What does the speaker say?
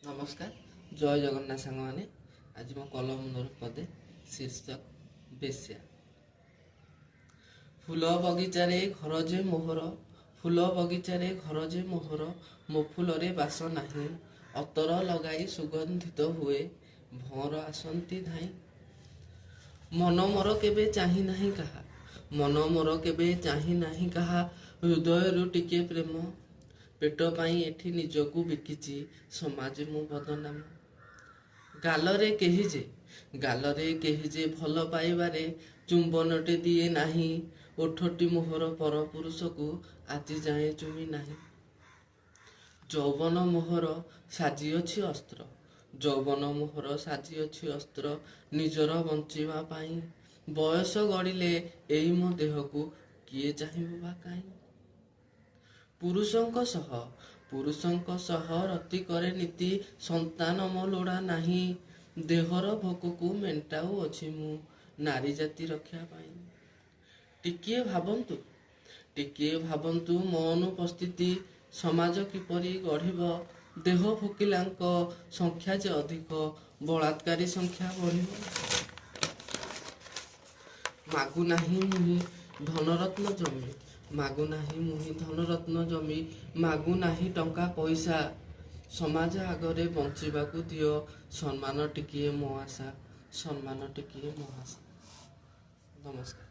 नमस्कार जय जगन्नाथ सांग मैंने आज मो कलम पदे शीर्षक बेश्या। फूल बगीचारे घर जे मोहर फूल बगीचारे घर जे मोहर मो फूलरे बास नाही अतर लगाई सुगंधित हुए भौर आसंती धाई मन मोर केबे चाही नाही कहा मन मोर केबे चाही नाही कहा हृदय टिके प्रेम पेट पाई एठी निजकू बिकिची समाज मु बदनाम गालरे केही जे भल पाइबारे चुंबनटे दिए नाही ओठटी मोहर पर पुरुष को आज जाए चुमी नाही यौवन मोहर साजी अछि अस्त्र यौवन मोहर साजी अछि अस्त्र निजर बंचिबा पाई बयस गड़िले एई मो देह को किए चाहिबो बा काई पुरुषंक सह रति करे नीति संतान मो लोड़ा नाही देहर भोक को मेंटाऊ अछि मु नारी जाति रक्षा पाई टिकिए भाबंतु मो अनुपस्थिति समाज किपरि गढ़िब देह भोकिलांक संख्या जे अधिक बलात्कारी संख्या बढ़िब मागु नाही मुहि धनरत्न जमी मागु नाही मुहि धनरत्न जमी मागु नाही टंका पैसा समाज आगरे बंचिबाकू दियो सम्मान टिकिए मो आशा नमस्कार।